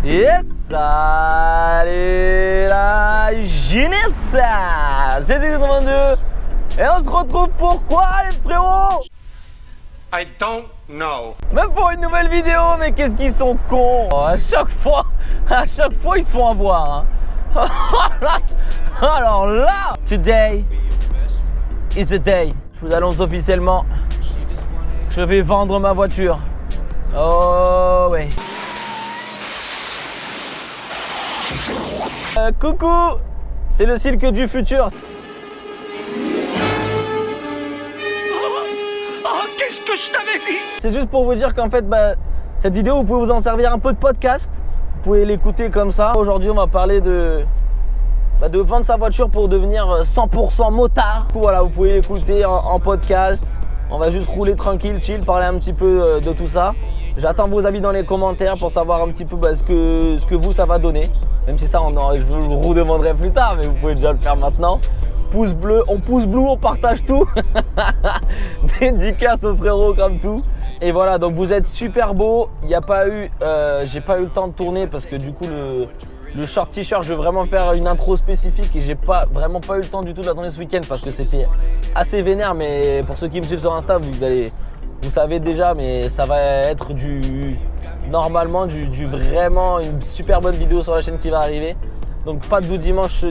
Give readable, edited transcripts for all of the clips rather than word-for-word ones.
Yes, allez la jeunesse, c'est 2022 et on se retrouve pour quoi les frérots? I don't know. Même pour une nouvelle vidéo, mais qu'est-ce qu'ils sont cons. À chaque fois ils se font avoir hein. Alors là, today is the day. Je vous annonce officiellement, je vais vendre ma voiture. Oh ouais. Coucou, c'est le Silk du futur. Oh, qu'est-ce que je t'avais dit? C'est juste pour vous dire qu'en fait, cette vidéo, vous pouvez vous en servir un peu de podcast. Vous pouvez l'écouter comme ça. Aujourd'hui, on va parler de vendre sa voiture pour devenir 100% motard. Du coup, voilà, vous pouvez l'écouter en podcast. On va juste rouler tranquille, chill, parler un petit peu de tout ça. J'attends vos avis dans les commentaires pour savoir un petit peu ce que vous, ça va donner. Même si ça, je vous le redemanderai plus tard, mais vous pouvez déjà le faire maintenant. Pouce bleu, on partage tout. Dédicace aux frérots comme tout. Et voilà, donc vous êtes super beaux. Il n'y a pas eu, j'ai pas eu le temps de tourner parce que du coup le short t-shirt, je veux vraiment faire une intro spécifique et j'ai vraiment pas eu le temps du tout de la tourner ce week-end parce que c'était assez vénère. Mais pour ceux qui me suivent sur Insta, vous savez déjà, mais ça va être normalement vraiment une super bonne vidéo sur la chaîne qui va arriver. Donc pas de doux dimanche.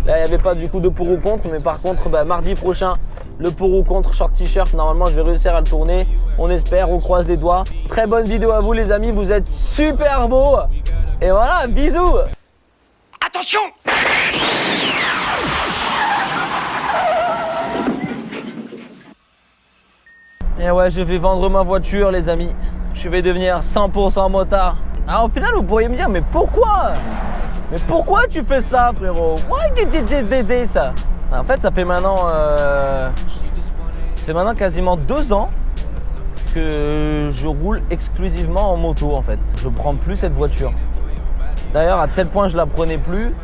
Là, il n'y avait pas du coup de pour ou contre, mais par contre, mardi prochain, le pour ou contre short t-shirt. Normalement, je vais réussir à le tourner. On espère, on croise les doigts. Très bonne vidéo à vous, les amis. Vous êtes super beaux. Et voilà, bisous. Attention! Et ouais, je vais vendre ma voiture, les amis. Je vais devenir 100% motard. Alors, au final, vous pourriez me dire, mais pourquoi? Mais pourquoi tu fais ça, frérot? Why did you ça? En fait, ça fait maintenant quasiment 2 ans que je roule exclusivement en moto, en fait. Je prends plus cette voiture. D'ailleurs, à tel point je la prenais plus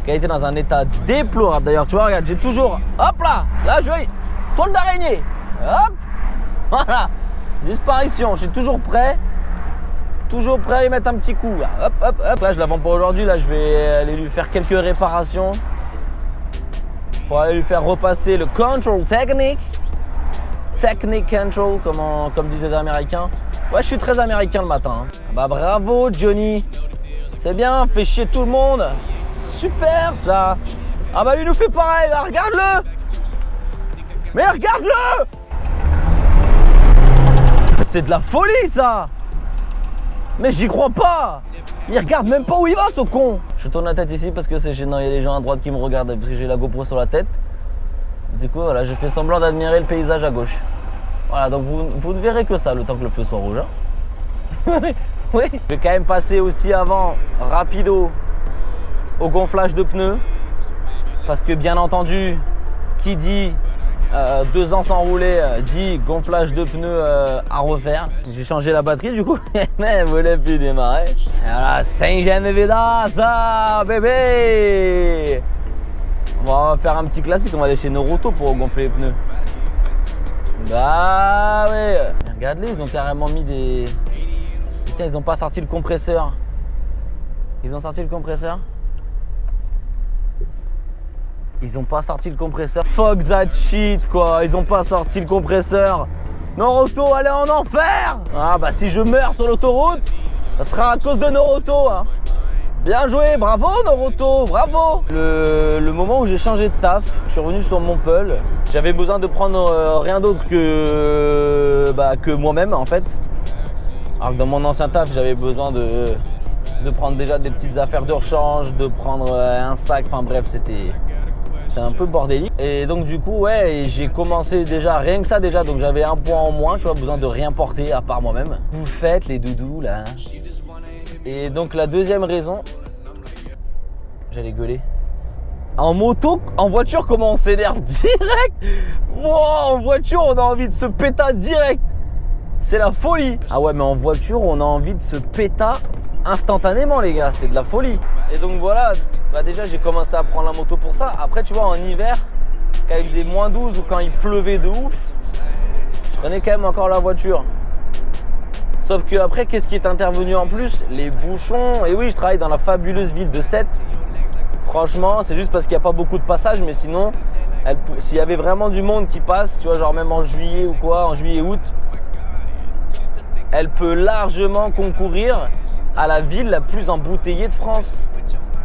qu'elle était dans un état déplorable. D'ailleurs, tu vois, regarde, j'ai toujours, hop là, je vais, toile d'araignée, hop, voilà, disparition. Je suis toujours prêt à y mettre un petit coup. Là. Hop. Là, je la vends pas aujourd'hui. Là, je vais aller lui faire quelques réparations pour aller lui faire repasser le control technique control, comme disent les Américains. Ouais, je suis très américain le matin. Hein. Bah bravo, Johnny. C'est bien, fait chier tout le monde. Super ça. Ah bah lui nous fait pareil. Là, regarde-le. Mais regarde-le. C'est de la folie ça. Mais j'y crois pas. Il regarde même pas où il va ce con. Je tourne la tête ici parce que c'est gênant. Il y a des gens à droite qui me regardent parce que j'ai la GoPro sur la tête. Du coup voilà, je fais semblant d'admirer le paysage à gauche. Voilà, donc vous ne verrez que ça le temps que le feu soit rouge hein. Oui. Je vais quand même passer aussi avant rapido au gonflage de pneus. Parce que bien entendu, qui dit 2 ans sans rouler, dit gonflage de pneus à refaire. J'ai changé la batterie du coup, mais elle voulait plus démarrer. Voilà, Saint-Jean-de-Vida, ça, bébé. On va faire un petit classique, on va aller chez Noroto pour gonfler les pneus. Bah ouais. Regarde-les, ils ont carrément mis des... Putain, ils ont pas sorti le compresseur. Ils ont sorti le compresseur. Ils ont pas sorti le compresseur. Fuck that shit quoi. Ils ont pas sorti le compresseur. Noroto, allez en enfer. Ah bah si je meurs sur l'autoroute, ça sera à cause de Noroto hein. Bien joué, bravo Noroto, bravo. Le moment où j'ai changé de taf, je suis revenu sur mon Montpellier. J'avais besoin de prendre rien d'autre que moi-même en fait. Alors que dans mon ancien taf, j'avais besoin de prendre déjà des petites affaires de rechange, de prendre un sac, enfin bref, c'était un peu bordélique. Et donc du coup, ouais, j'ai commencé déjà, rien que ça déjà, donc j'avais un poids en moins, tu vois, besoin de rien porter à part moi-même. Vous faites les doudous là. Et donc la deuxième raison, j'allais gueuler. En moto, en voiture, comment on s'énerve direct. Wow, en voiture, on a envie de se péta direct. C'est la folie. Ah ouais, mais en voiture, on a envie de se péta instantanément, les gars. C'est de la folie. Et donc voilà, déjà, j'ai commencé à prendre la moto pour ça. Après, tu vois, en hiver, quand il faisait moins 12 ou quand il pleuvait de ouf, je prenais quand même encore la voiture. Sauf que après, qu'est-ce qui est intervenu en plus? Les bouchons. Et oui, je travaille dans la fabuleuse ville de Sète. Franchement, c'est juste parce qu'il n'y a pas beaucoup de passages, mais sinon, s'il y avait vraiment du monde qui passe, tu vois, genre même en juillet ou quoi, en juillet-août, elle peut largement concourir à la ville la plus embouteillée de France.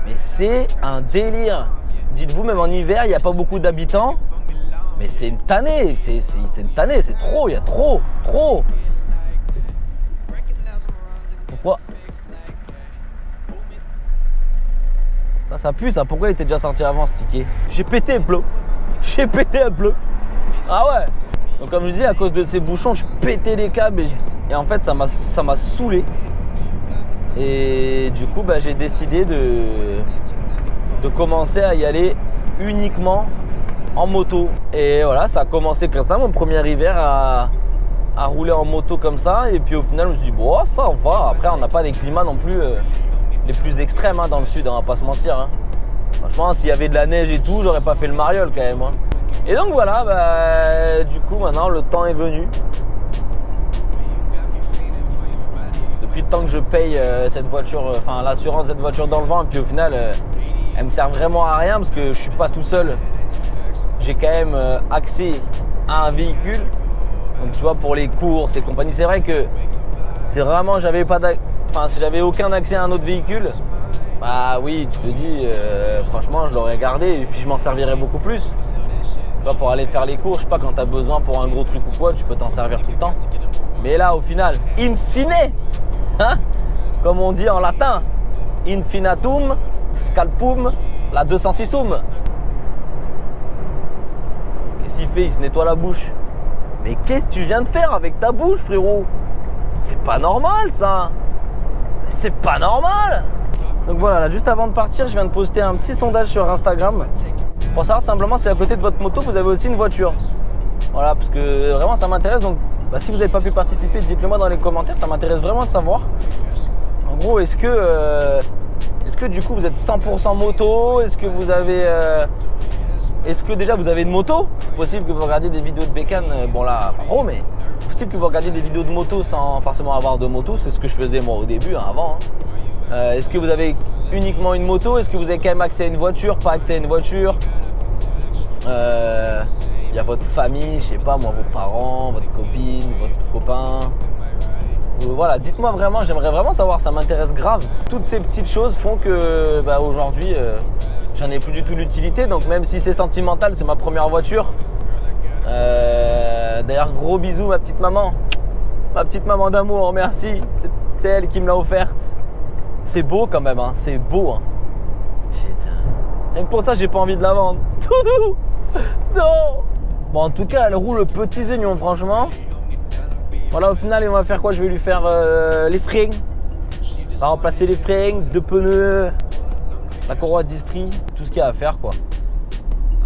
Mais c'est un délire. Dites-vous, même en hiver, il n'y a pas beaucoup d'habitants, mais c'est une tannée, c'est une tannée, c'est trop, il y a trop. Pourquoi? Ça pue ça, pourquoi il était déjà sorti avant ce ticket? J'ai pété un pleu. Ah ouais. Donc comme je dis, à cause de ces bouchons, je pétais les câbles et en fait ça m'a saoulé. Et du coup j'ai décidé de commencer à y aller uniquement en moto. Et voilà, ça a commencé comme ça, mon premier hiver à rouler en moto comme ça. Et puis au final, je me suis dit, bon, ça va. Après, on n'a pas des climats non plus les plus extrêmes dans le sud, on va pas se mentir. Hein. Franchement, s'il y avait de la neige et tout, j'aurais pas fait le mariole quand même. Hein. Et donc voilà, du coup, maintenant, le temps est venu. Depuis le temps que je paye cette voiture, enfin l'assurance de cette voiture dans le vent, et puis au final, elle me sert vraiment à rien parce que je suis pas tout seul. J'ai quand même accès à un véhicule. Donc tu vois, pour les courses et compagnie, c'est vrai que c'est vraiment, si j'avais aucun accès à un autre véhicule, bah oui, tu te dis, franchement, je l'aurais gardé et puis je m'en servirais beaucoup plus. Tu vois, pour aller faire les courses, je sais pas, quand tu as besoin pour un gros truc ou quoi, tu peux t'en servir tout le temps. Mais là, au final, in fine, hein, comme on dit en latin, infinatum, scalpum, la 206um. Qu'est-ce qu'il fait? Il se nettoie la bouche. Mais qu'est-ce que tu viens de faire avec ta bouche, frérot? C'est pas normal, ça. C'est pas normal. Donc voilà, là, juste avant de partir, je viens de poster un petit sondage sur Instagram pour savoir simplement si à côté de votre moto, vous avez aussi une voiture. Voilà, parce que vraiment, ça m'intéresse. Donc, si vous n'avez pas pu participer, dites-le moi dans les commentaires. Ça m'intéresse vraiment de savoir. En gros, est-ce que du coup, vous êtes 100% moto? Est-ce que vous avez... Est-ce que déjà vous avez une moto? Possible que vous regardiez des vidéos de bécane, bon là, pas trop, mais possible que vous regardiez des vidéos de moto sans forcément avoir de moto. C'est ce que je faisais moi au début, avant. Est-ce que vous avez uniquement une moto? Est-ce que vous avez quand même accès à une voiture? Pas accès à une voiture? Il y a votre famille, je sais pas moi, vos parents, votre copine, votre copain. Voilà, dites-moi vraiment, j'aimerais vraiment savoir, ça m'intéresse grave. Toutes ces petites choses font que aujourd'hui, j'en ai plus du tout l'utilité. Donc même si c'est sentimental, c'est ma première voiture. D'ailleurs, gros bisous ma petite maman d'amour, merci. C'est elle qui me l'a offerte. C'est beau quand même, hein. C'est beau. Hein. Putain. Rien que pour ça, j'ai pas envie de la vendre. Tout. Non. Bon, en tout cas, elle roule petits oignons, franchement. Voilà, au final, on va faire quoi? Je vais lui faire les freins. On va remplacer les freins, 2 pneus, la courroie d'istrie, tout ce qu'il y a à faire, quoi.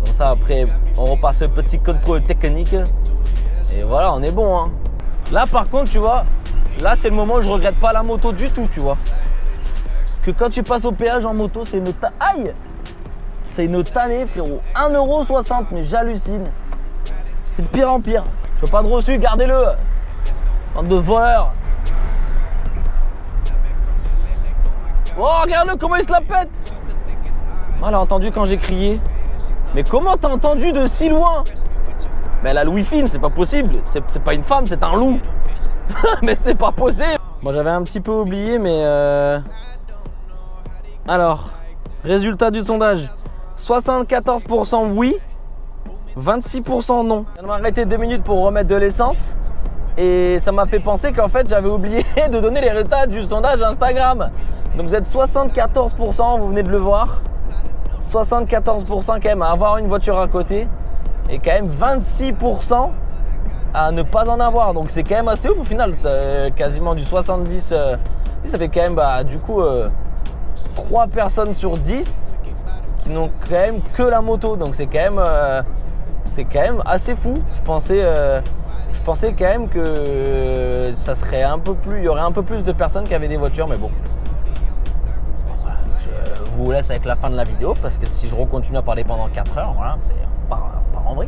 Comme ça, après, on repasse le petit contrôle technique. Et voilà, on est bon, hein. Là, par contre, tu vois, là, c'est le moment où je regrette pas la moto du tout, tu vois. Parce que quand tu passes au péage en moto, c'est une aïe! C'est une tannée, frérot. 1,60 €, mais j'hallucine. C'est de pire en pire. Je veux pas de reçu, gardez-le. Bande de voleurs. Oh, regarde-le comment il se la pète. Elle a entendu quand j'ai crié. Mais comment t'as entendu de si loin? Mais elle a le wifi, c'est pas possible. C'est pas une femme, c'est un loup. Mais c'est pas possible. Bon, j'avais un petit peu oublié, mais alors, résultat du sondage. 74% oui, 26% non. Je viens de m'arrêter 2 minutes pour remettre de l'essence. Et ça m'a fait penser qu'en fait j'avais oublié de donner les résultats du sondage Instagram. Donc vous êtes 74%, vous venez de le voir. 74% quand même à avoir une voiture à côté. Et quand même 26% à ne pas en avoir. Donc c'est quand même assez ouf au final. Quasiment du 70. Ça fait quand même du coup 3 personnes sur 10 qui n'ont quand même que la moto. Donc c'est quand même assez fou. Je pensais quand même que ça serait un peu plus, il y aurait un peu plus de personnes qui avaient des voitures, mais bon. Je vous laisse avec la fin de la vidéo parce que si je continue à parler pendant 4 heures, voilà, c'est pas en vrai.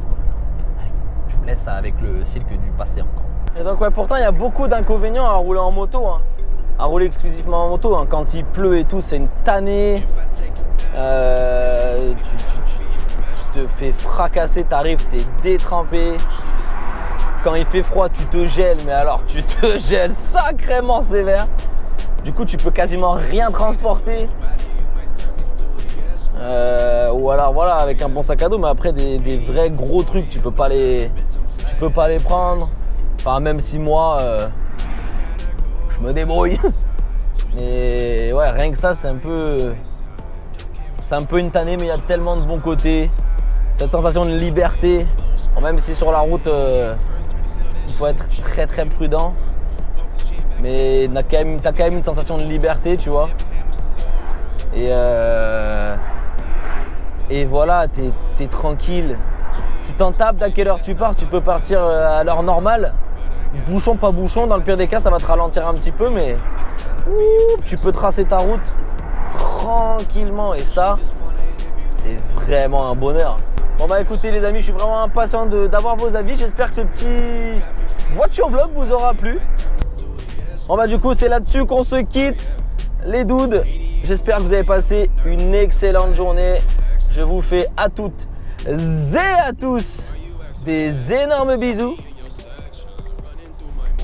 Allez, je vous laisse avec le cirque du passé encore. Et donc ouais, pourtant il y a beaucoup d'inconvénients à rouler en moto, hein. À rouler exclusivement en moto, hein. Quand il pleut et tout, c'est une tannée. Tu te fais fracasser, t'arrives, t'es détrempé. Quand il fait froid, tu te gèles, mais alors tu te gèles sacrément sévère. Du coup, tu peux quasiment rien transporter. Ou alors voilà, avec un bon sac à dos, mais après des vrais gros trucs, tu peux pas les prendre. Enfin, même si moi, je me débrouille. Mais ouais, rien que ça, c'est un peu une tannée, mais il y a tellement de bons côtés. Cette sensation de liberté, même si sur la route, il faut être très très prudent. Mais t'as quand même une sensation de liberté, tu vois. Et voilà, t'es tranquille. Si t'en tapes, à quelle heure tu pars, tu peux partir à l'heure normale. Bouchon, pas bouchon, dans le pire des cas, ça va te ralentir un petit peu, mais tu peux tracer ta route tranquillement. Et ça, c'est vraiment un bonheur. Bon bah écoutez les amis, je suis vraiment impatient d'avoir vos avis. J'espère que ce petit voiture vlog vous aura plu. Bon bah du coup, c'est là-dessus qu'on se quitte, les dudes. J'espère que vous avez passé une excellente journée. Je vous fais à toutes et à tous des énormes bisous.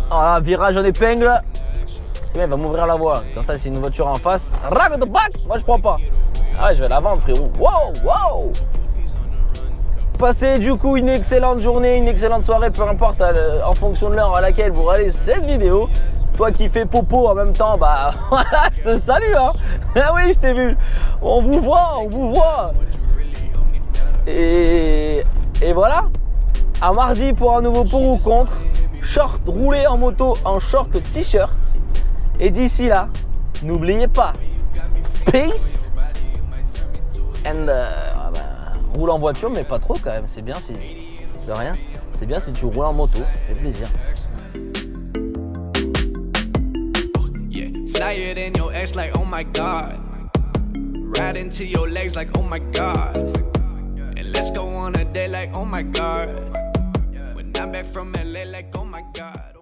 Ah, virage en épingle. C'est bien, il va m'ouvrir la voie. Comme ça, c'est une voiture en face. Rack the back. Moi, je prends pas. Ah, je vais la vendre, frérot. Wow, wow. Passez du coup une excellente journée, une excellente soirée, peu importe en fonction de l'heure à laquelle vous regardez cette vidéo. Toi qui fais popo en même temps, bah voilà, je te salue, hein. Ah oui, je t'ai vu. On vous voit, on vous voit. Et voilà. À mardi pour un nouveau pour ou contre. Short, rouler en moto en short t-shirt. Et d'ici là, n'oubliez pas, peace and roule en voiture, mais pas trop quand même. C'est bien si de rien. C'est bien si tu roules en moto, ça fait plaisir. Fly it in your ex like oh my god. Ride into your legs like oh my god. And let's go on a day like oh my god. When I'm back from LA like oh my god.